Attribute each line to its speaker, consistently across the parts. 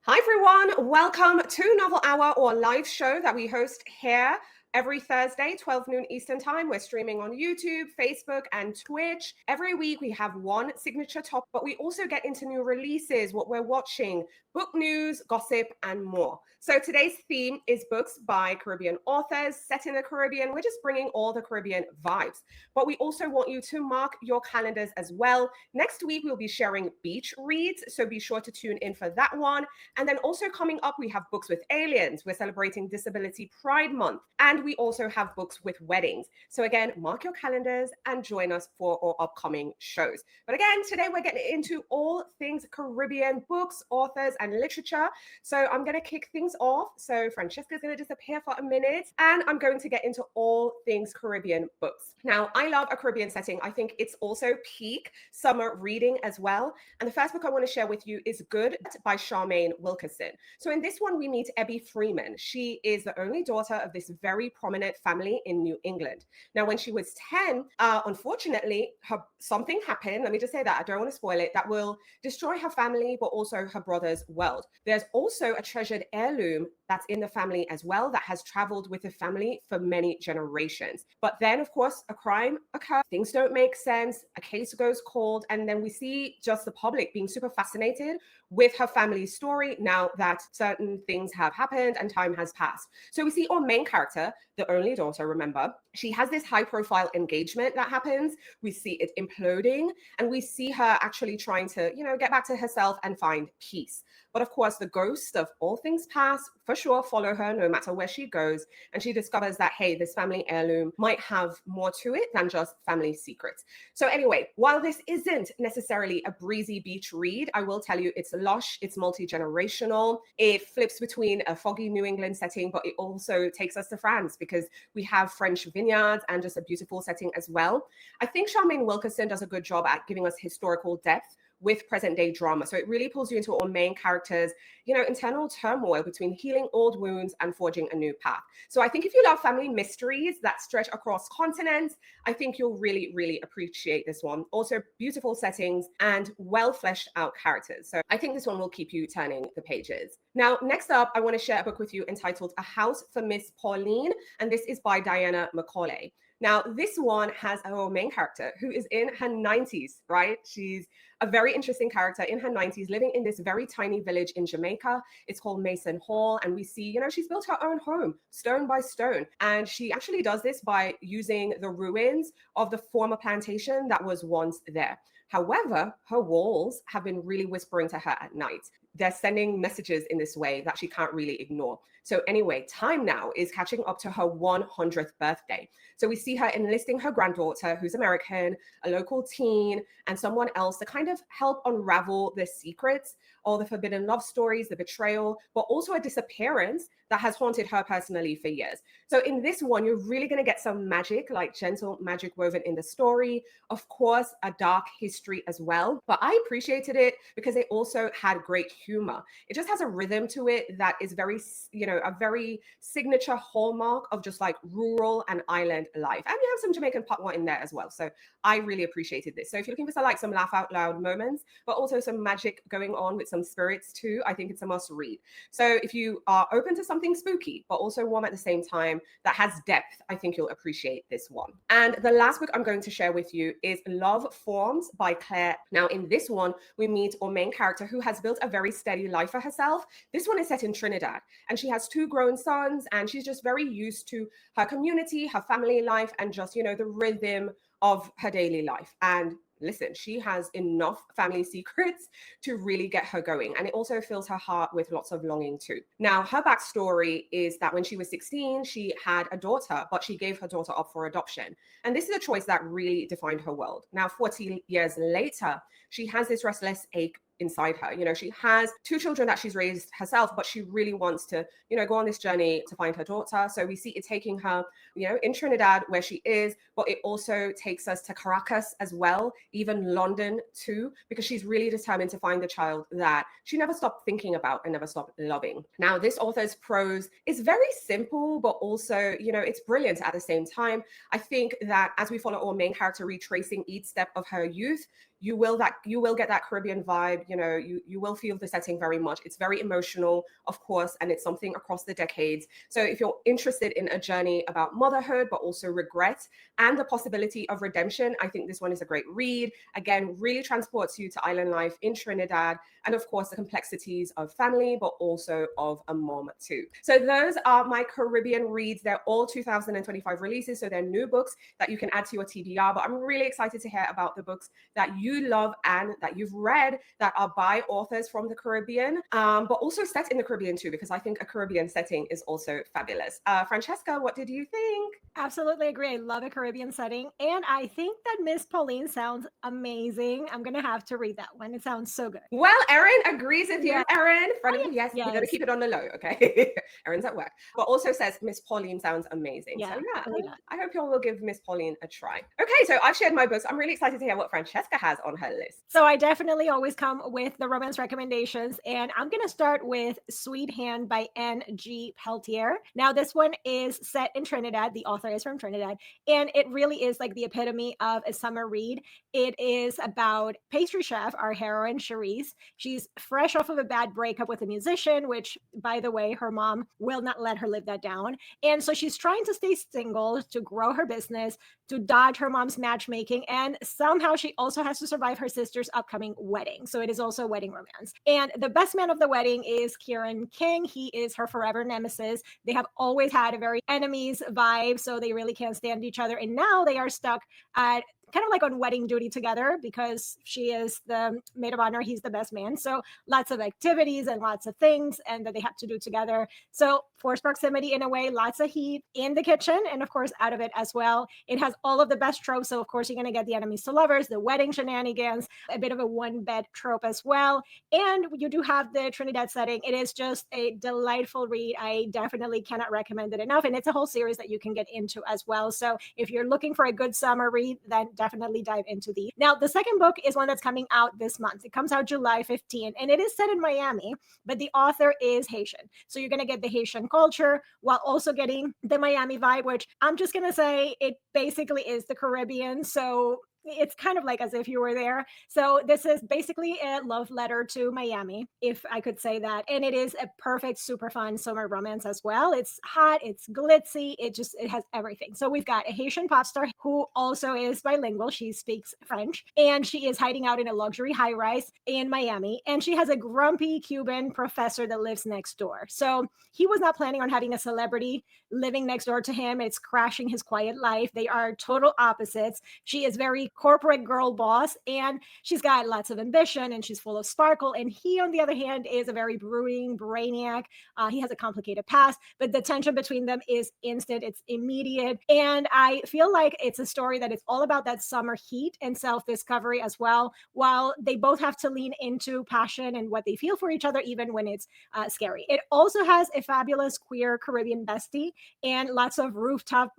Speaker 1: Hi, everyone. Welcome to Novel Hour, or live show that we host here every Thursday, 12 noon Eastern Time. We're streaming on YouTube, Facebook, and Twitch. Every week, we have one signature topic, but we also get into new releases, what we're watching, book news, gossip, and more. So today's theme is books by Caribbean authors set in the Caribbean. We're just bringing all the Caribbean vibes. But we also want you to mark your calendars as well. Next week, we'll be sharing beach reads, so be sure to tune in for that one. And then also coming up, we have books with aliens. We're celebrating Disability Pride Month. And we also have books with weddings. So again, mark your calendars and join us for our upcoming shows. But again, today we're getting into all things Caribbean books, authors, and literature. So I'm going to kick things off. So Francesca's going to disappear for a minute, and I'm going to get into all things Caribbean books. Now, I love a Caribbean setting. I think it's also peak summer reading as well. And the first book I want to share with you is Good by Charmaine Wilkerson. So in this one, we meet Ebby Freeman. She is the only daughter of this very prominent family in New England. Now, when she was 10, unfortunately, something happened. Let me just say that. I don't want to spoil it. That will destroy her family, but also her brother's world. There's also a treasured heirloom that's in the family as well that has traveled with the family for many generations. But then, of course, a crime occurs. Things don't make sense. A case goes cold. And then we see just the public being super fascinated with her family's story now that certain things have happened and time has passed. So we see our main character, the only daughter, remember, she has this high profile engagement that happens. We see it imploding, and we see her actually trying to, get back to herself and find peace. But of course, the ghost of all things past for sure follow her no matter where she goes. And she discovers that, hey, this family heirloom might have more to it than just family secrets. So anyway, while this isn't necessarily a breezy beach read, I will tell you it's lush, it's multi-generational. It flips between a foggy New England setting, but it also takes us to France because we have French vineyards and just a beautiful setting as well. I think Charmaine Wilkerson does a good job at giving us historical depth with present day drama. So it really pulls you into our main characters, internal turmoil between healing old wounds and forging a new path. So I think if you love family mysteries that stretch across continents, I think you'll really, really appreciate this one. Also beautiful settings and well fleshed out characters. So I think this one will keep you turning the pages. Now, next up, I want to share a book with you entitled A House for Miss Pauline. And this is by Diana Macaulay. Now, this one has our main character who is in her 90s, right? She's a very interesting character in her 90s, living in this very tiny village in Jamaica. It's called Mason Hall. And we see, she's built her own home, stone by stone. And she actually does this by using the ruins of the former plantation that was once there. However, her walls have been really whispering to her at night. They're sending messages in this way that she can't really ignore. So anyway, time now is catching up to her 100th birthday. So we see her enlisting her granddaughter, who's American, a local teen, and someone else to kind of help unravel the secrets, all the forbidden love stories, the betrayal, but also a disappearance that has haunted her personally for years. So in this one, you're really going to get some magic, like gentle magic woven in the story. Of course, a dark history as well. But I appreciated it because they also had great humor. It just has a rhythm to it that is very, a very signature hallmark of just like rural and island life. And you have some Jamaican patois in there as well. So I really appreciated this. So if you're looking for some laugh out loud moments, but also some magic going on with some spirits too, I think it's a must read. So if you are open to something spooky, but also warm at the same time that has depth, I think you'll appreciate this one. And the last book I'm going to share with you is Love Forms by Claire. Now in this one, we meet our main character who has built a very steady life for herself. This one is set in Trinidad, and she has 2 grown sons, and she's just very used to her community, her family life, and just, the rhythm of her daily life. And listen, she has enough family secrets to really get her going. And it also fills her heart with lots of longing too. Now, her backstory is that when she was 16, she had a daughter, but she gave her daughter up for adoption. And this is a choice that really defined her world. Now, 40 years later, she has this restless ache inside her. She has 2 children that she's raised herself, but she really wants to, go on this journey to find her daughter. So we see it taking her, in Trinidad where she is, but it also takes us to Caracas as well, even London too, because she's really determined to find the child that she never stopped thinking about and never stopped loving. Now, this author's prose is very simple, but also, it's brilliant at the same time. I think that as we follow our main character retracing each step of her youth, you will get that Caribbean vibe. You will feel the setting very much. It's very emotional, of course, and it's something across the decades. So if you're interested in a journey about motherhood, but also regret and the possibility of redemption, I think this one is a great read. Again, really transports you to island life in Trinidad, and of course the complexities of family, but also of a mom too. So those are my Caribbean reads. They're all 2025 releases, so they're new books that you can add to your TBR. But I'm really excited to hear about the books that you love and that you've read that are by authors from the Caribbean, but also set in the Caribbean too, because I think a Caribbean setting is also fabulous. Francesca, what did you think?
Speaker 2: Absolutely agree. I love a Caribbean setting. And I think that Miss Pauline sounds amazing. I'm going to have to read that one. It sounds so good.
Speaker 1: Well, Erin agrees with you.
Speaker 2: Yeah.
Speaker 1: Erin, front
Speaker 2: Oh,
Speaker 1: of you, yes,
Speaker 2: yeah.
Speaker 1: we got to
Speaker 2: Yes.
Speaker 1: keep it on the low, okay? Erin's at work, but also says Miss Pauline sounds amazing.
Speaker 2: Yeah,
Speaker 1: So yeah,
Speaker 2: why not?
Speaker 1: I hope y'all will give Miss Pauline a try. Okay, so I've shared my books. I'm really excited to hear what Francesca has on her list.
Speaker 2: So I definitely always come with the romance recommendations, and I'm going to start with Sweet Hand by N.G. Peltier. Now, this one is set in Trinidad. The author is from Trinidad, and it really is like the epitome of a summer read. It is about pastry chef, our heroine, Cherise. She's fresh off of a bad breakup with a musician, which, by the way, her mom will not let her live that down. And so she's trying to stay single, to grow her business, to dodge her mom's matchmaking, and somehow she also has to survive her sister's upcoming wedding. So it is also a wedding romance. And the best man of the wedding is Kieran King. He is her forever nemesis. They have always had a very enemies vibe, so they really can't stand each other. And now they are stuck at kind of like on wedding duty together because she is the maid of honor, he's the best man. So lots of activities and lots of things and that they have to do together. So forced proximity in a way, lots of heat in the kitchen and of course out of it as well. It has all of the best tropes. So of course you're going to get the enemies to lovers, the wedding shenanigans, a bit of a one bed trope as well. And you do have the Trinidad setting. It is just a delightful read. I definitely cannot recommend it enough. And it's a whole series that you can get into as well. So if you're looking for a good summer read, then definitely dive into the. Now, the second book is one that's coming out this month. It comes out July 15, and it is set in Miami, but the author is Haitian. So you're going to get the Haitian culture while also getting the Miami vibe, which I'm just going to say it basically is the Caribbean. So it's kind of like as if you were there. So this is basically a love letter to Miami, if I could say that. And it is a perfect, super fun summer romance as well. It's hot, it's glitzy, it has everything. So we've got a Haitian pop star who also is bilingual. She speaks French and she is hiding out in a luxury high rise in Miami. And she has a grumpy Cuban professor that lives next door. So he was not planning on having a celebrity living next door to him. It's crashing his quiet life. They are total opposites. She is very corporate girl boss and she's got lots of ambition and she's full of sparkle. And he, on the other hand, is a very brooding brainiac. He has a complicated past, but the tension between them is instant. It's immediate. And I feel like it's a story that is all about that summer heat and self-discovery as well, while they both have to lean into passion and what they feel for each other, even when it's scary. It also has a fabulous queer Caribbean bestie and lots of rooftop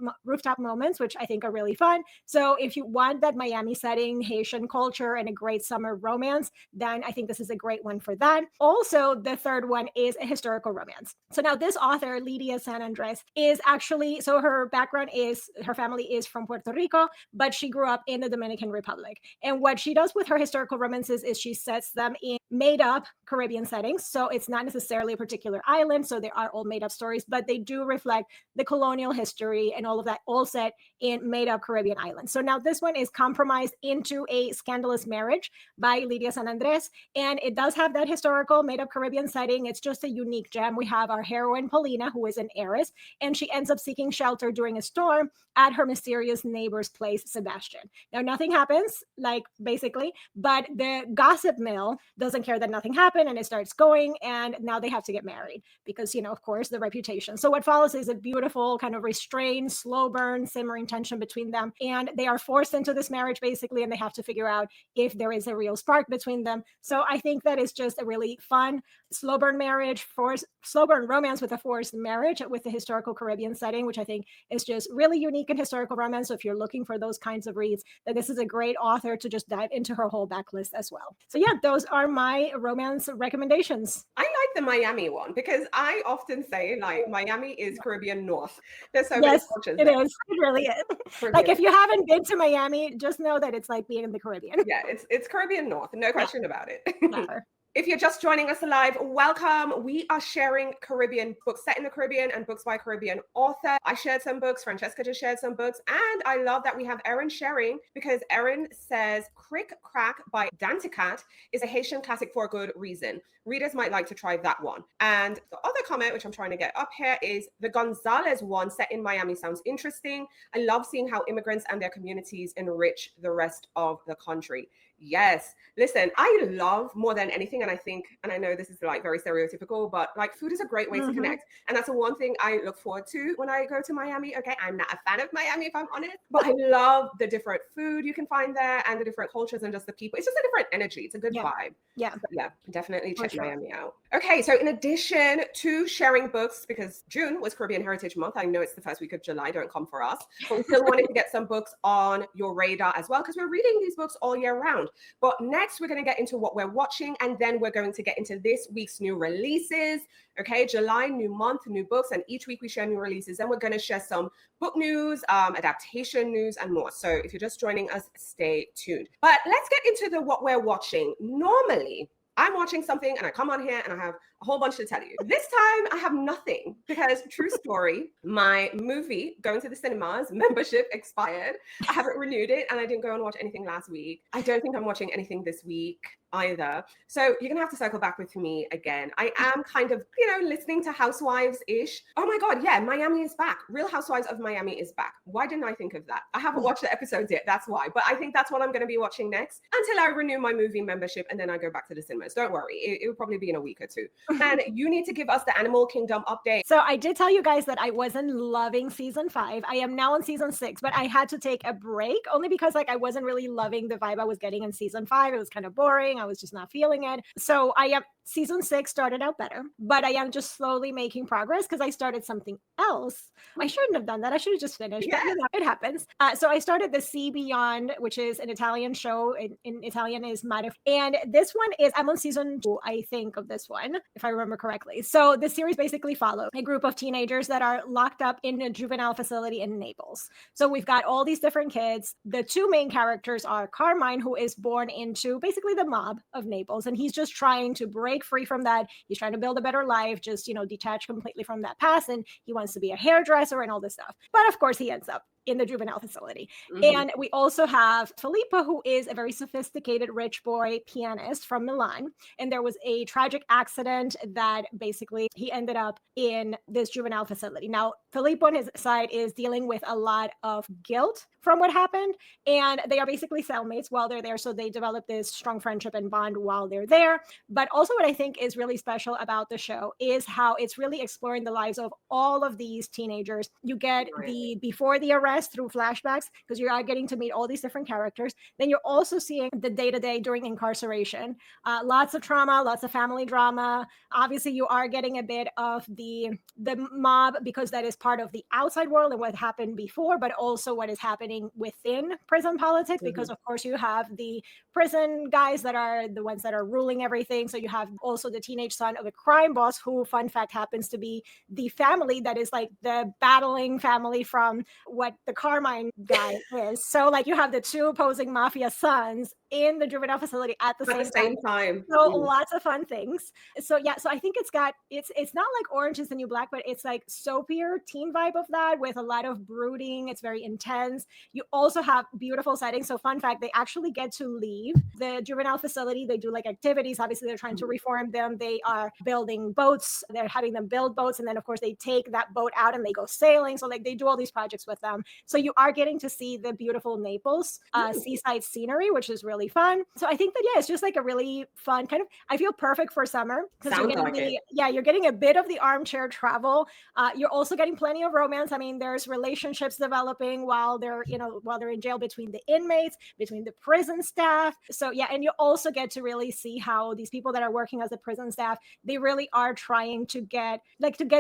Speaker 2: moments, which I think are really fun. So if you want that Miami setting, Haitian culture, and a great summer romance, then I think this is a great one for that. Also, the third one is a historical romance. So now this author, Lydia San Andres, is actually, so her background is, her family is from Puerto Rico, but she grew up in the Dominican Republic. And what she does with her historical romances is she sets them in made up Caribbean settings. So it's not necessarily a particular island. So they are all made up stories, but they do reflect the colonial history and all of that, all set in made up Caribbean islands. So now this one is compromised into a scandalous marriage by Lydia San Andres. And it does have that historical made up Caribbean setting. It's just a unique gem. We have our heroine, Paulina, who is an heiress, and she ends up seeking shelter during a storm at her mysterious neighbor's place, Sebastian. Now, nothing happens, like basically, but the gossip mill doesn't care that nothing happened and it starts going. And now they have to get married because, you know, of course, the reputation. So what follows is a beautiful kind of restrained, slow burn, simmering tension between them. And they are forced into this marriage basically, and they have to figure out if there is a real spark between them. So I think that is just a really fun slow burn marriage, slow burn romance with a forced marriage with the historical Caribbean setting, which I think is just really unique in historical romance. So if you're looking for those kinds of reads, then this is a great author to just dive into her whole backlist as well. So yeah, those are my romance recommendations.
Speaker 1: I like like the Miami one because I often say like Miami is Caribbean North. There's so many
Speaker 2: Yes,
Speaker 1: cultures
Speaker 2: it
Speaker 1: there.
Speaker 2: is. It really is. Like
Speaker 1: Caribbean.
Speaker 2: if you haven't been to Miami, just know that it's like being in the Caribbean.
Speaker 1: Yeah, it's Caribbean North, no
Speaker 2: Yeah,
Speaker 1: question about it.
Speaker 2: never.
Speaker 1: If you're just joining us live, welcome. We are sharing Caribbean books set in the Caribbean and books by Caribbean author. I shared some books, Francesca just shared some books, and I love that we have Erin sharing because Erin says Crick Crack by Danticat is a Haitian classic for a good reason. Readers might like to try that one. And the other comment, which I'm trying to get up here, is the Gonzalez one set in Miami sounds interesting. I love seeing how immigrants and their communities enrich the rest of the country. Yes. Listen, I love more than anything, and I think, and I know this is like very stereotypical, but like food is a great way to connect. And that's the one thing I look forward to when I go to Miami. Okay, I'm not a fan of Miami, if I'm honest, but I love the different food you can find there and the different cultures and just the people. It's just a different energy. It's a good vibe.
Speaker 2: Yeah.
Speaker 1: So, yeah, definitely check
Speaker 2: sure.
Speaker 1: Miami out. Okay, so in addition to sharing books, because June was Caribbean Heritage Month, I know it's the first week of July, don't come for us, but we still wanted to get some books on your radar as well, because we're reading these books all year round. But next, we're going to get into what we're watching, and then we're going to get into this week's new releases. Okay, July, new month, new books, and each week we share new releases. Then we're going to share some book news, adaptation news, and more. So if you're just joining us, stay tuned. But let's get into the what we're watching. Normally, I'm watching something and I come on here and I have a whole bunch to tell you. This time I have nothing because true story, my movie going to the cinemas membership expired. I haven't renewed it and I didn't go and watch anything last week. I don't think I'm watching anything this week either. So you're gonna have to circle back with me again. I am kind of, listening to Housewives-ish. Oh my God, yeah, Miami is back. Real Housewives of Miami is back. Why didn't I think of that? I haven't watched the episodes yet, that's why. But I think that's what I'm gonna be watching next until I renew my movie membership and then I go back to the cinemas. Don't worry, it will probably be in a week or two. And you need to give us the Animal Kingdom update.
Speaker 2: So I did tell you guys that I wasn't loving season 5. I am now on season 6, but I had to take a break only because I wasn't really loving the vibe I was getting in season 5. It was kind of boring. I was just not feeling it. So season 6 started out better, but I am just slowly making progress because I started something else. I shouldn't have done that. I should have just finished, but it happens. So I started The Sea Beyond, which is an Italian show. In Italian is Mare. And this one I'm on season 2, I think, of this one, if I remember correctly. So the series basically follows a group of teenagers that are locked up in a juvenile facility in Naples. So we've got all these different kids. The two main characters are Carmine, who is born into basically the mob of Naples, and he's just trying to break free from that. He's trying to build a better life, just, detach completely from that past, and he wants to be a hairdresser and all this stuff. But of course, he ends up in the juvenile facility. And we also have Filippo, who is a very sophisticated rich boy pianist from Milan. And there was a tragic accident that basically he ended up in this juvenile facility. Now, Filippo on his side is dealing with a lot of guilt from what happened. And they are basically cellmates while they're there. So they develop this strong friendship and bond while they're there. But also what I think is really special about the show is how it's really exploring the lives of all of these teenagers. You get the before the arrest through flashbacks because you are getting to meet all these different characters. Then you're also seeing the day-to-day during incarceration. Lots of trauma, lots of family drama. Obviously, you are getting a bit of the mob because that is part of the outside world and what happened before, but also what is happening within prison politics because, of course, you have the prison guys that are the ones that are ruling everything. So you have also the teenage son of a crime boss who, fun fact, happens to be the family that is like the battling family from what the Carmine guy is. So you have the two opposing mafia sons in the juvenile facility at the same time. So lots of fun things. So I think it's not like Orange is the New Black, but it's like soapier teen vibe of that with a lot of brooding. It's very intense. You also have beautiful settings. So fun fact, they actually get to leave the juvenile facility. They do activities. Obviously, they're trying to reform them. They are building boats. They're having them build boats. And then of course they take that boat out and they go sailing. So they do all these projects with them. So you are getting to see the beautiful Naples seaside scenery, which is really fun. So I think that, it's just a really fun kind of, I feel perfect for summer because you're getting a bit of the armchair travel. You're also getting plenty of romance. I mean, there's relationships developing while they're in jail between the inmates, between the prison staff. So and you also get to really see how these people that are working as the prison staff, they really are trying to get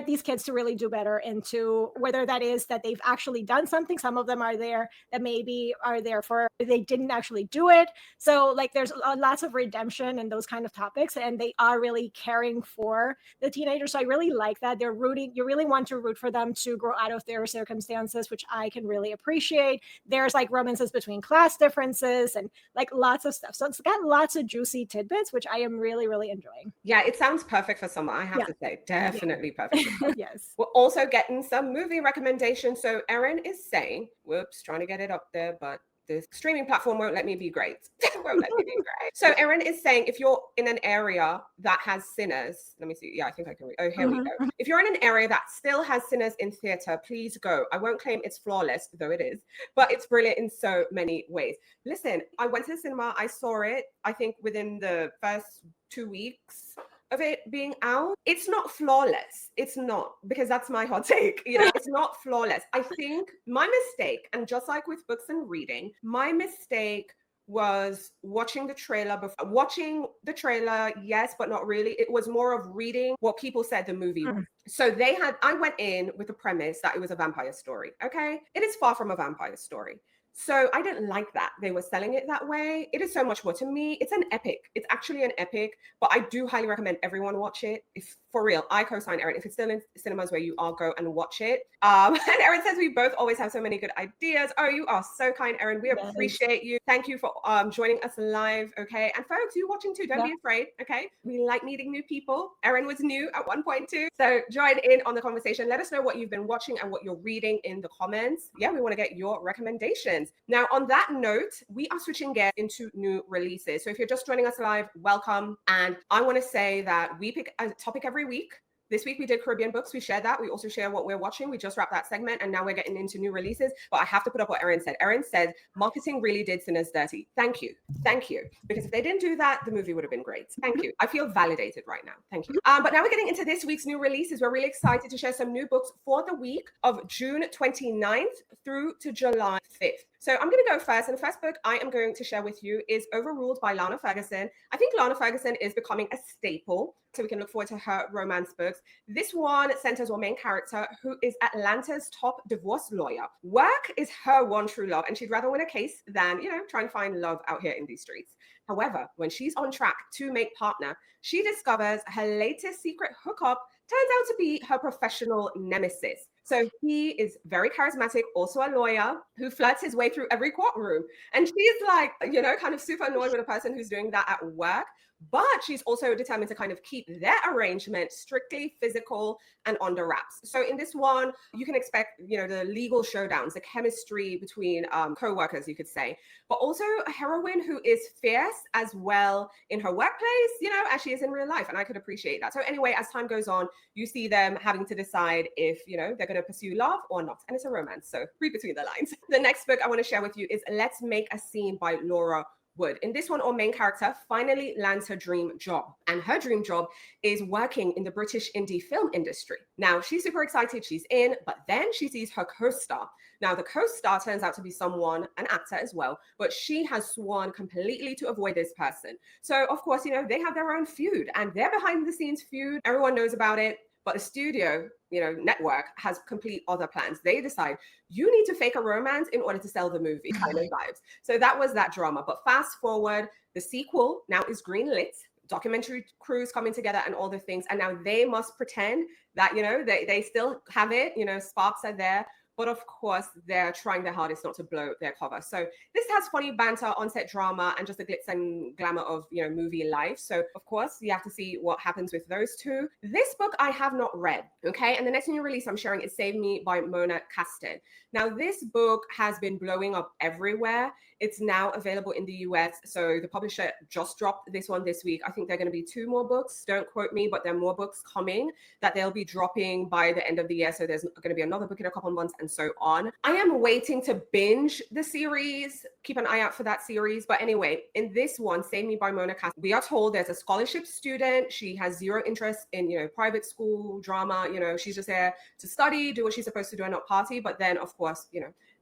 Speaker 2: these kids to really do better into whether that is that they've actually done something don't think some of them are there that maybe are there for they didn't actually do it. So like there's lots of redemption and those kind of topics, and they are really caring for the teenagers. So I really like that. They're rooting, you really want to root for them to grow out of their circumstances, which I can really appreciate. There's like romances between class differences and like lots of stuff. So it's got lots of juicy tidbits, which I am really, really enjoying.
Speaker 1: Yeah, it sounds perfect for summer, I have to say. Definitely perfect.
Speaker 2: Yes.
Speaker 1: We're also getting some movie recommendations. So Erin is saying, whoops, trying to get it up there, but the streaming platform won't let me be great. Won't let me be great. So Erin is saying, if you're in an area that has Sinners, let me see. Yeah, I think I can read. Oh, here we go. If you're in an area that still has Sinners in theater, please go. I won't claim it's flawless, though it is, but it's brilliant in so many ways. Listen, I went to the cinema. I saw it, I think within the first 2 weeks of it being out. It's not flawless. It's not, because that's my hot take. You know, it's not flawless. I think my mistake, and just like with books and reading, my mistake was watching the trailer before watching the trailer. Yes, but not really. It was more of reading what people said the movie. So I went in with the premise that it was a vampire story. Okay. It is far from a vampire story. So I didn't like that they were selling it that way. It is so much more to me. It's an epic. It's actually an epic, but I do highly recommend everyone watch it. If for real, I co-sign Erin. If it's still in cinemas where you are, go and watch it. And Erin says we both always have so many good ideas. Oh, you are so kind, Erin. We appreciate you. Thank you for joining us live. Okay. And folks, you watching too, don't be afraid. Okay. We like meeting new people. Erin was new at one point too. So join in on the conversation. Let us know what you've been watching and what you're reading in the comments. Yeah, we want to get your recommendations. Now, on that note, we are switching gears into new releases. So if you're just joining us live, welcome. And I want to say that we pick a topic every week. This week we did Caribbean books. We shared that. We also share what we're watching. We just wrapped that segment and now we're getting into new releases. But I have to put up what Erin said. Erin said, marketing really did Sinners dirty. Thank you. Thank you. Because if they didn't do that, the movie would have been great. Thank you. I feel validated right now. Thank you. But now we're getting into this week's new releases. We're really excited to share some new books for the week of June 29th through to July 5th. So I'm going to go first. And the first book I am going to share with you is Overruled by Lana Ferguson. I think Lana Ferguson is becoming a staple, so we can look forward to her romance books. This one centers our main character, who is Atlanta's top divorce lawyer. Work is her one true love, and she'd rather win a case than, try and find love out here in these streets. However, when she's on track to make partner, she discovers her latest secret hookup turns out to be her professional nemesis. So he is very charismatic, also a lawyer who flirts his way through every courtroom. And she's like, kind of super annoyed with a person who's doing that at work. But she's also determined to kind of keep their arrangement strictly physical and under wraps. So in this one, you can expect, the legal showdowns, the chemistry between co-workers, you could say, but also a heroine who is fierce as well in her workplace, as she is in real life. And I could appreciate that. So anyway, as time goes on, you see them having to decide if, they're going to pursue love or not. And it's a romance. So read between the lines. The next book I want to share with you is Let's Make a Scene by Laura Wood. In this one, our main character finally lands her dream job. And her dream job is working in the British indie film industry. Now, she's super excited. She's in, but then she sees her co-star. Now, the co-star turns out to be someone, an actor as well, but she has sworn completely to avoid this person. So, of course, they have their own feud, and their behind the scenes feud, everyone knows about it. But the studio, network has complete other plans. They decide you need to fake a romance in order to sell the movie kind of vibes. So that was that drama. But fast forward, the sequel now is greenlit, documentary crews coming together and all the things. And now they must pretend that, they still have it, sparks are there. But of course, they're trying their hardest not to blow their cover. So this has funny banter, on-set drama, and just the glitz and glamour of, movie life. So of course, you have to see what happens with those two. This book I have not read, okay? And the next new release I'm sharing is Save Me by Mona Caston. Now, this book has been blowing up everywhere. It's now available in the US. So the publisher just dropped this one this week. I think there are going to be 2 more books. Don't quote me, but there are more books coming that they'll be dropping by the end of the year. So there's going to be another book in a couple of months and so on. I am waiting to binge the series. Keep an eye out for that series. But anyway, in this one, Save Me by Mona Caston, we are told there's a scholarship student. She has zero interest in, private school drama. She's just there to study, do what she's supposed to do and not party. But then, of course,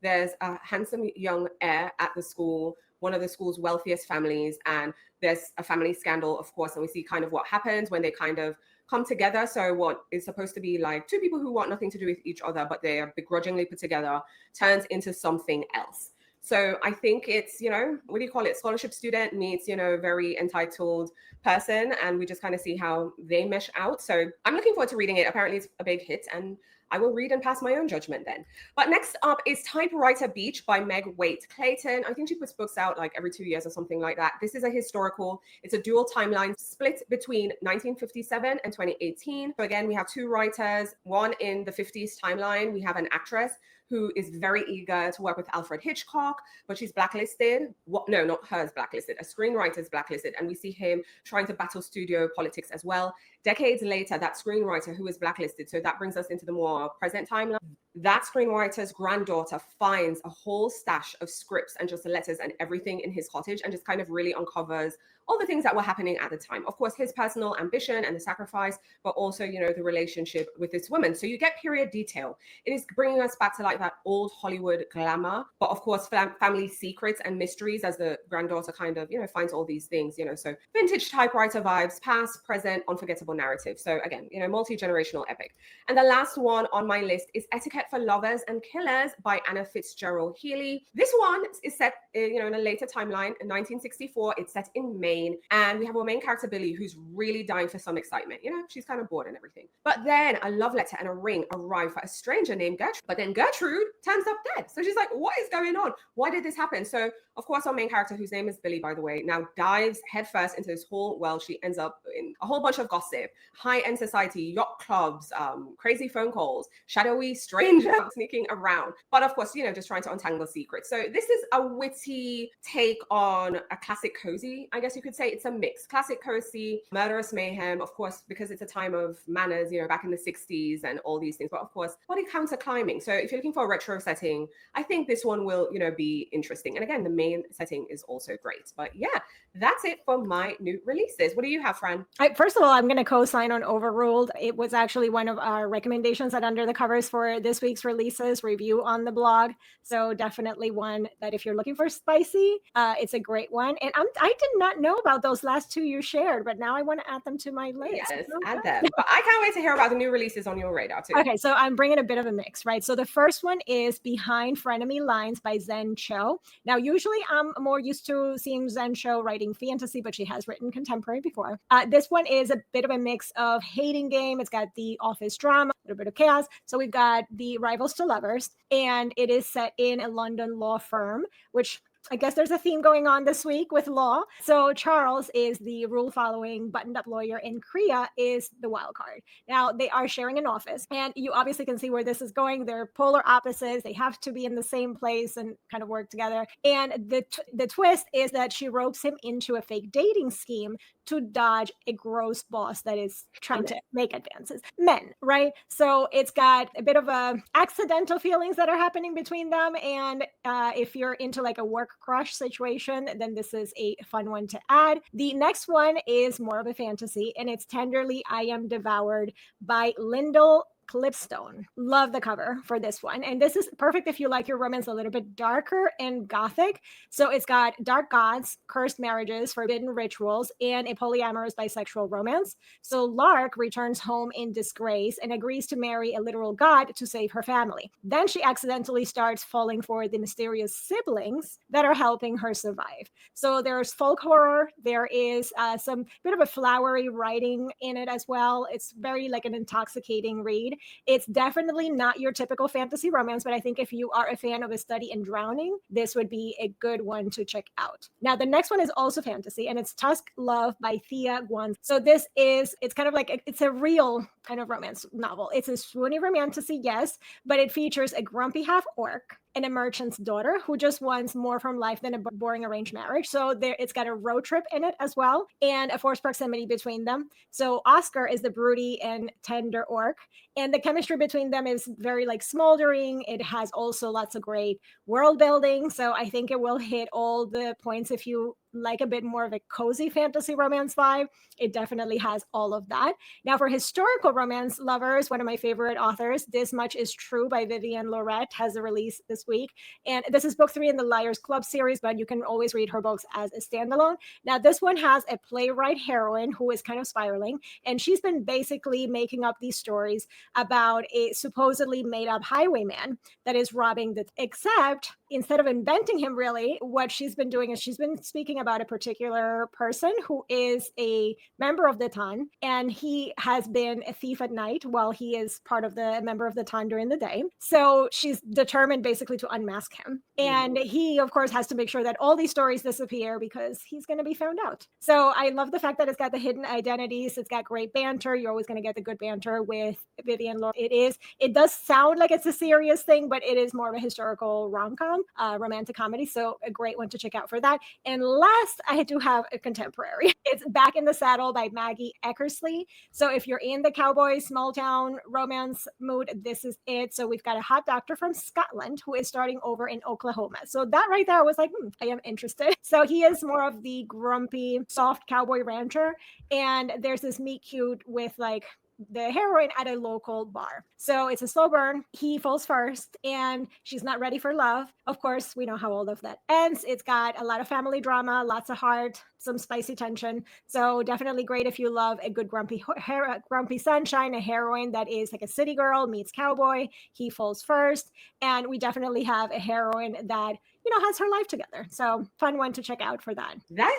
Speaker 1: there's a handsome young heir at the school, one of the school's wealthiest families, and there's a family scandal, of course, and we see kind of what happens when they kind of come together. So what is supposed to be like two people who want nothing to do with each other, but they are begrudgingly put together, turns into something else. So I think it's, what do you call it? Scholarship student meets, very entitled person. And we just kind of see how they mesh out. So I'm looking forward to reading it. Apparently it's a big hit, and I will read and pass my own judgment then. But next up is Typewriter Beach by Meg Waite Clayton. I think she puts books out like every 2 years or something like that. This is a historical, it's a dual timeline split between 1957 and 2018. So again, we have two writers, one in the 50s timeline. We have an actress who is very eager to work with Alfred Hitchcock, but she's blacklisted. No, not hers blacklisted, a screenwriter's blacklisted. And we see him trying to battle studio politics as well. Decades later, that screenwriter who is blacklisted, so that brings us into the more present timeline, that screenwriter's granddaughter finds a whole stash of scripts and just letters and everything in his cottage, and just kind of really uncovers all the things that were happening at the time. Of course, his personal ambition and the sacrifice, but also, the relationship with this woman. So you get period detail. It is bringing us back to like that old Hollywood glamour, but of course, family secrets and mysteries as the granddaughter kind of, finds all these things, so vintage typewriter vibes, past, present, unforgettable narrative. So again, multi-generational epic. And the last one on my list is Etiquette for Lovers and Killers by Anna Fitzgerald Healy. This one is set, in a later timeline in 1964. It's set in Maine. And we have our main character, Billy, who's really dying for some excitement. She's kind of bored and everything. But then a love letter and a ring arrive for a stranger named Gertrude. But then Gertrude turns up dead. So she's like, what is going on? Why did this happen? So, of course, our main character, whose name is Billy, by the way, now dives headfirst into this whole world. She ends up in a whole bunch of gossip, high-end society, yacht clubs, crazy phone calls, shadowy strangers sneaking around. But of course, just trying to untangle secrets. So this is a witty take on a classic cozy, I guess you could say. It's a mix. Classic cozy, murderous mayhem, of course, because it's a time of manners, back in the 60s and all these things. But of course, body counter climbing. So if you're looking for a retro setting, I think this one will, be interesting. And again, the main setting is also great. But yeah, that's it for my new releases. What do you have, Fran?
Speaker 2: First of all, I'm going to co-sign on Overruled. It was actually one of our recommendations at Under the Covers for this week's releases review on the blog. So definitely one that if you're looking for spicy, it's a great one. And I did not know about those last two you shared, but now I want to add them to my list.
Speaker 1: Yes, add them. But I can't wait to hear about the new releases on your radar too.
Speaker 2: Okay, so I'm bringing a bit of a mix, right? So the first one is Behind Frenemy Lines by Zen Cho. Now, usually I'm more used to seeing Zen Cho writing fantasy, but she has written contemporary before. This one is a bit of a mix of hating game. It's got the office drama, a little bit of chaos. So we've got the rivals to lovers, and it is set in a London law firm, which I guess there's a theme going on this week with law. So Charles is the rule-following, buttoned-up lawyer, and Kriya is the wild card. Now, they are sharing an office, and you obviously can see where this is going. They're polar opposites. They have to be in the same place and kind of work together. And the twist is that she ropes him into a fake dating scheme to dodge a gross boss that is trying to make advances. Men, right? So it's got a bit of accidental feelings that are happening between them. And if you're into like a work crush situation, then this is a fun one to add. The next one is more of a fantasy, and it's Tenderly I Am Devoured by Lyndall Clipstone. Love the cover for this one. And this is perfect if you like your romance a little bit darker and gothic. So it's got dark gods, cursed marriages, forbidden rituals, and a polyamorous bisexual romance. So Lark returns home in disgrace and agrees to marry a literal god to save her family. Then she accidentally starts falling for the mysterious siblings that are helping her survive. So there's folk horror. There is some bit of a flowery writing in it as well. It's very like an intoxicating read. It's definitely not your typical fantasy romance, but I think if you are a fan of A Study in Drowning, this would be a good one to check out. Now, the next one is also fantasy, and it's Tusk Love by Thea Guan. So it's kind of like, it's a real kind of romance novel. It's a swoony romantasy, yes, but it features a grumpy half-orc and a merchant's daughter who just wants more from life than a boring arranged marriage. So it's got a road trip in it as well, and a forced proximity between them. So Oscar is the broody and tender orc, and the chemistry between them is very like smoldering. It has also lots of great world building. So I think it will hit all the points if you like a bit more of a cozy fantasy romance vibe, it definitely has all of that. Now, for historical romance lovers, one of my favorite authors, This Much Is True by Vivienne Lorette, has a release this week. And this is book 3 in the Liars Club series, but you can always read her books as a standalone. Now, this one has a playwright heroine who is kind of spiraling, and she's been basically making up these stories about a supposedly made up highwayman that is robbing the, except instead of inventing him, really, what she's been doing is she's been speaking about a particular person who is a member of the Ton, and he has been a thief at night while he is part of the member of the Ton during the day. So she's determined basically to unmask him. And he, of course, has to make sure that all these stories disappear because he's going to be found out. So I love the fact that it's got the hidden identities. It's got great banter. You're always going to get the good banter with Vivienne Lorette. It does sound like it's a serious thing, but it is more of a historical rom-com, romantic comedy. So a great one to check out for that. And last, I do have a contemporary. It's Back in the Saddle by Maggie Eckersley. So if you're in the cowboy small town romance mood, this is it. So we've got a hot doctor from Scotland who is starting over in Oklahoma. So that right there, I was like, I am interested. So he is more of the grumpy, soft cowboy rancher. And there's this meet cute with like the heroine at a local bar. So it's a slow burn. He falls first and she's not ready for love. Of course, we know how all of that ends. It's got a lot of family drama, lots of heart, some spicy tension. So definitely great if you love a good grumpy sunshine, a heroine that is like a city girl meets cowboy. He falls first. And we definitely have a heroine that has her life together. So fun one to check out for that.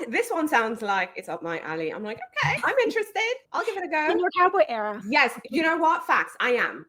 Speaker 1: This one sounds like it's up my alley. I'm like, okay, I'm interested. I'll give it a go.
Speaker 2: In your cowboy era.
Speaker 1: Yes. You know what? Facts. I am.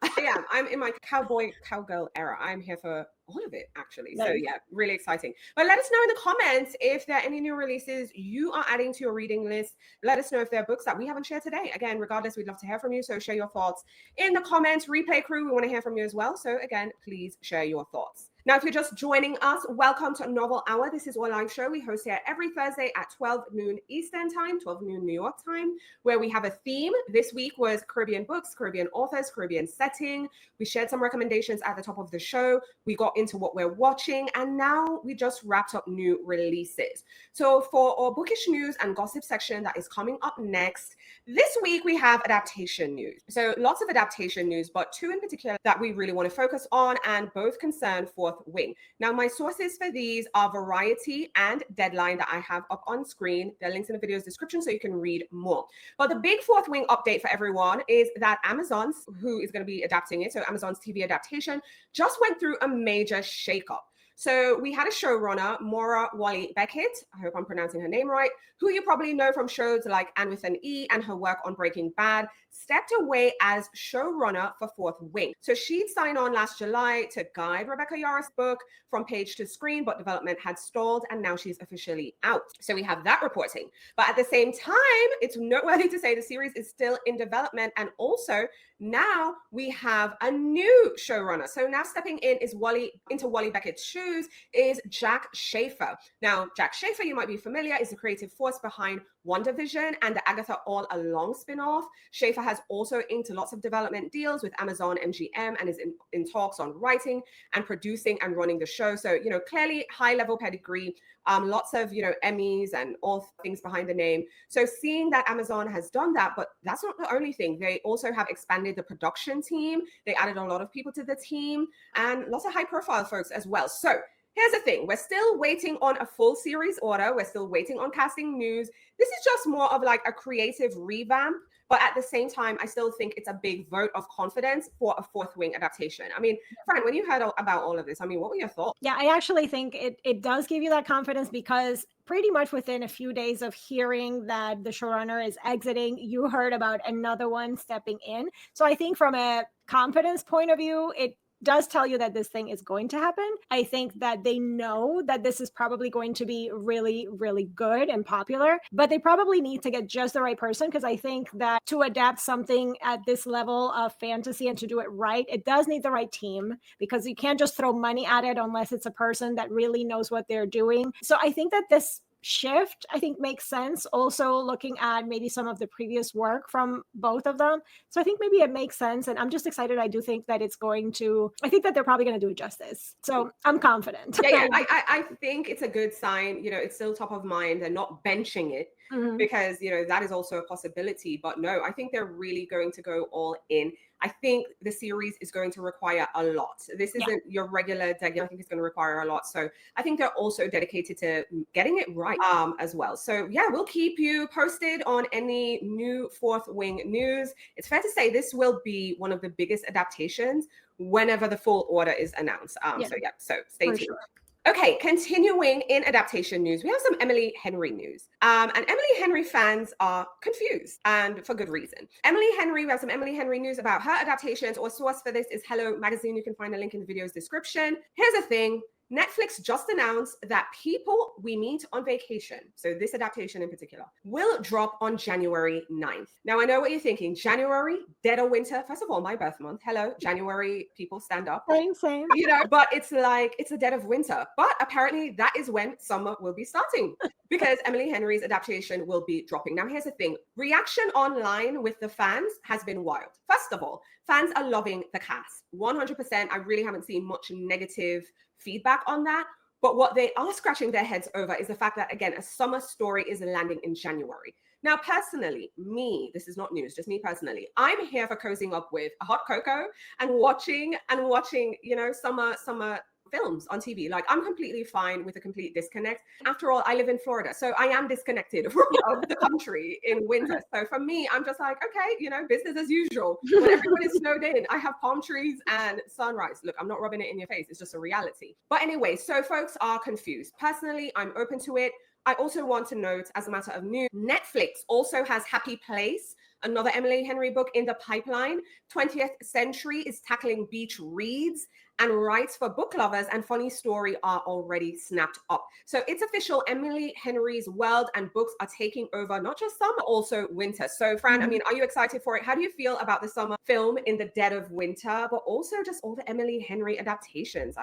Speaker 1: I'm in my cowgirl era. I'm here for all of it, actually. Nice. So yeah, really exciting. But let us know in the comments if there are any new releases you are adding to your reading list. Let us know if there are books that we haven't shared today. Again, regardless, we'd love to hear from you. So share your thoughts in the comments. Replay crew, we want to hear from you as well. So again, please share your thoughts. Now, if you're just joining us, welcome to Novel Hour. This is our live show we host here every Thursday at 12 noon Eastern time, 12 noon New York time, where we have a theme. This week was Caribbean books, Caribbean authors, Caribbean setting. We shared some recommendations at the top of the show. We got into what we're watching, and now we just wrapped up new releases. So for our bookish news and gossip section that is coming up next, this week we have adaptation news. So lots of adaptation news, but two in particular that we really want to focus on, and both concern Fourth Wing. Now, my sources for these are Variety and Deadline that I have up on screen. There are links in the video's description so you can read more. But the big Fourth Wing update for everyone is that Amazon's, who is going to be adapting it, so Amazon's TV adaptation, just went through a major shakeup. So we had a showrunner, Maura Walley-Beckett, I hope I'm pronouncing her name right, who you probably know from shows like Anne with an E and her work on Breaking Bad, stepped away as showrunner for Fourth Wing. So she'd signed on last July to guide Rebecca Yarros' book from page to screen, but development had stalled and now she's officially out. So we have that reporting. But at the same time, it's noteworthy to say the series is still in development, and also now we have a new showrunner. So now stepping in is into Walley-Beckett's shoes is Jack Schaefer. Now, Jack Schaefer, you might be familiar, is the creative force behind WandaVision and the Agatha All Along spinoff. Schaefer has also inked lots of development deals with Amazon MGM and is in talks on writing and producing and running the show. So, clearly high-level pedigree, lots of, Emmys and all things behind the name. So seeing that Amazon has done that, but that's not the only thing. They also have expanded the production team. They added a lot of people to the team and lots of high-profile folks as well. So here's the thing. We're still waiting on a full series order. We're still waiting on casting news. This is just more of like a creative revamp. But at the same time, I still think it's a big vote of confidence for a Fourth Wing adaptation. I mean, Fran, when you heard about all of this, what were your thoughts?
Speaker 2: Yeah, I actually think it does give you that confidence, because pretty much within a few days of hearing that the showrunner is exiting, you heard about another one stepping in. So I think from a confidence point of view, it does tell you that this thing is going to happen. I think that they know that this is probably going to be really, really good and popular, but they probably need to get just the right person, because I think that to adapt something at this level of fantasy and to do it right, it does need the right team, because you can't just throw money at it unless it's a person that really knows what they're doing. So I think that this shift, I think makes sense. Also looking at maybe some of the previous work from both of them. So I think maybe it makes sense. And I'm just excited. I do think that I think that they're probably going to do it justice. So I'm confident.
Speaker 1: Yeah. I think it's a good sign. It's still top of mind. They're not benching it because, that is also a possibility. But no, I think they're really going to go all in. I think the series is going to require a lot. This isn't your regular deck. I think it's going to require a lot. So I think they're also dedicated to getting it right as well. So yeah, we'll keep you posted on any new Fourth Wing news. It's fair to say this will be one of the biggest adaptations whenever the full order is announced. So stay tuned. Sure. Okay, continuing in adaptation news, we have some Emily Henry news. And Emily Henry fans are confused, and for good reason. We have some Emily Henry news about her adaptations. Our source for this is Hello Magazine. You can find a link in the video's description. Here's the thing. Netflix just announced that People We Meet on Vacation, so this adaptation in particular, will drop on January 9th. Now, I know what you're thinking. January, dead of winter. First of all, my birth month. Hello, January, people stand up.
Speaker 2: Same.
Speaker 1: But it's the dead of winter. But apparently that is when summer will be starting because Emily Henry's adaptation will be dropping. Now, here's the thing. Reaction online with the fans has been wild. First of all, fans are loving the cast. 100%. I really haven't seen much negative feedback on that. But what they are scratching their heads over is the fact that, again, a summer story is landing in January. Now, personally, this is not news, just me personally, I'm here for cozying up with a hot cocoa and watching, summer films on TV. Like, I'm completely fine with a complete disconnect. After all, I live in Florida, so I am disconnected from the country in winter. So for me, I'm just like, okay, business as usual. When everyone is snowed in, I have palm trees and sunrise. Look, I'm not rubbing it in your face. It's just a reality. But anyway, so folks are confused. Personally, I'm open to it. I also want to note, as a matter of news, Netflix also has Happy Place, another Emily Henry book in the pipeline. 20th Century is tackling beach reads, and rights for book lovers and funny story are already snapped up. So it's official. Emily Henry's world and books are taking over not just summer, also winter. So Fran, are you excited for it? How do you feel about the summer film in the dead of winter, but also just all the Emily Henry adaptations?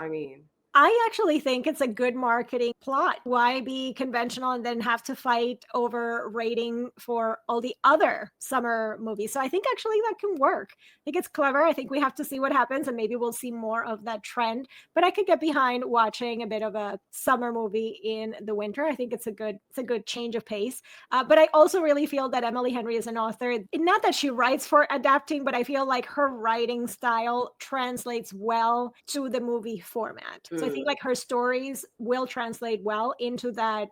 Speaker 2: I actually think it's a good marketing plot. Why be conventional and then have to fight over rating for all the other summer movies? So I think actually that can work. I think it's clever. I think we have to see what happens and maybe we'll see more of that trend. But I could get behind watching a bit of a summer movie in the winter. I think it's a good change of pace. But I also really feel that Emily Henry is an author. Not that she writes for adapting, but I feel like her writing style translates well to the movie format. So I think like her stories will translate well into that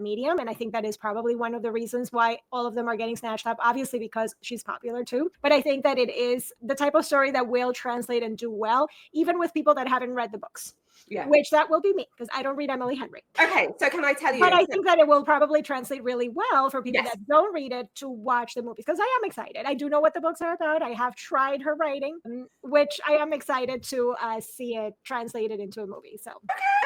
Speaker 2: medium. And I think that is probably one of the reasons why all of them are getting snatched up, obviously because she's popular too. But I think that it is the type of story that will translate and do well, even with people that haven't read the books. Yeah. Which that will be me, because I don't read Emily Henry.
Speaker 1: Okay, so can I tell you?
Speaker 2: But I think that it will probably translate really well for people that don't read it to watch the movies, because I am excited. I do know what the books are about. I have tried her writing, which I am excited to see it translated into a movie. So.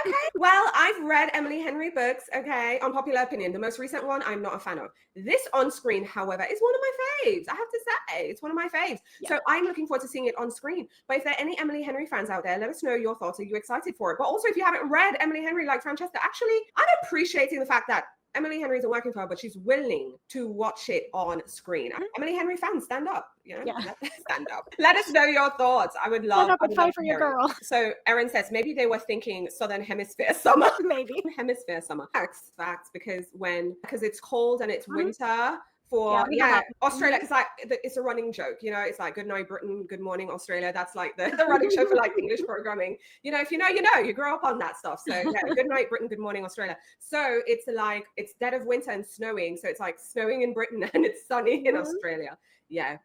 Speaker 1: Okay. Well, I've read Emily Henry books, okay, unpopular opinion. The most recent one, I'm not a fan of. This on screen, however, is one of my faves. I have to say, it's one of my faves. Yeah. So I'm looking forward to seeing it on screen. But if there are any Emily Henry fans out there, let us know your thoughts. Are you excited for it? But also, if you haven't read Emily Henry like Francesca, actually, I'm appreciating the fact that Emily Henry isn't working for her, but she's willing to watch it on screen. Emily Henry fans, stand up. Stand up. Let us know your thoughts. I would love.
Speaker 2: Stand up and fight for your girl.
Speaker 1: So Erin says maybe they were thinking Southern Hemisphere summer.
Speaker 2: Maybe
Speaker 1: Hemisphere summer. Facts, because it's cold and it's winter. Australia, it's a running joke, it's like good night Britain, good morning Australia. That's like the running joke for like English programming. If you know, you grow up on that stuff. So good night Britain, good morning Australia. So it's like it's dead of winter and snowing. So it's like snowing in Britain and it's sunny in Australia. Yeah,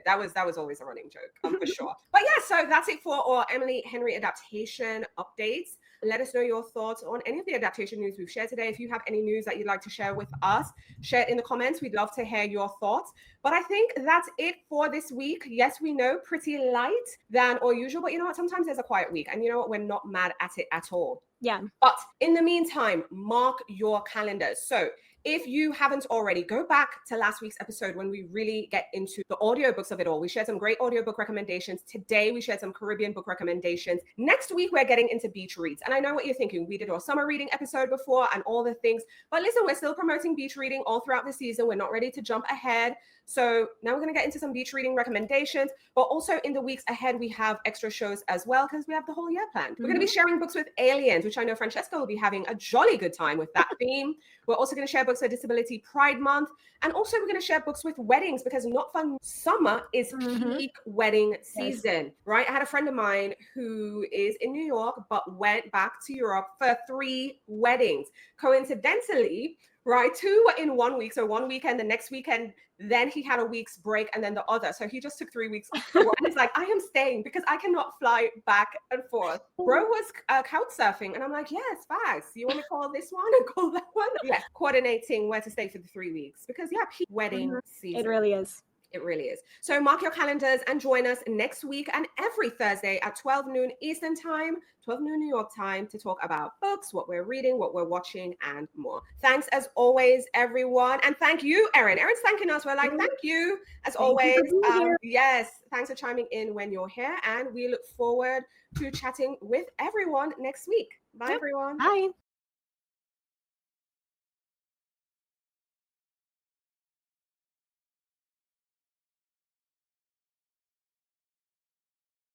Speaker 1: that was always a running joke, for sure. But so that's it for our Emily Henry adaptation updates. Let us know your thoughts on any of the adaptation news we've shared today. If you have any news that you'd like to share with us, share it in the comments. We'd love to hear your thoughts. But I think that's it for this week. Yes, we know, pretty light than or usual. But you know what? Sometimes there's a quiet week. And you know what? We're not mad at it at all.
Speaker 2: Yeah.
Speaker 1: But in the meantime, mark your calendars. So If you haven't already, go back to last week's episode when we really get into the audiobooks of it all. We shared some great audiobook recommendations. Today, we shared some Caribbean book recommendations. Next week, we're getting into beach reads. And I know what you're thinking. We did our summer reading episode before and all the things. But listen, we're still promoting beach reading all throughout the season. We're not ready to jump ahead. So now we're going to get into some beach reading recommendations. But also in the weeks ahead, we have extra shows as well because we have the whole year planned. We're going to be sharing books with aliens, which I know Francesca will be having a jolly good time with that theme. We're also going to share books for Disability Pride Month. And also we're going to share books with weddings because Not Fun Summer is peak wedding season, right? I had a friend of mine who is in New York, but went back to Europe for 3 weddings. Coincidentally, right? 2 were in 1 week. So one weekend, the next weekend, then he had a week's break and then the other. So he just took 3 weeks off. And it's like, I am staying because I cannot fly back and forth. Bro was couch surfing. And I'm like, yes, facts. You want to call this one and call that one? Yes, coordinating where to stay for the 3 weeks. Because yeah, peak wedding season.
Speaker 2: It really is.
Speaker 1: It really is. So mark your calendars and join us next week and every Thursday at 12 noon Eastern time, 12 noon New York time to talk about books, what we're reading, what we're watching, and more. Thanks as always, everyone. And thank you, Erin. Erin's thanking us. We're like, thank you as always. Yes, thanks for chiming in when you're here. And we look forward to chatting with everyone next week. Bye, everyone.
Speaker 2: Bye.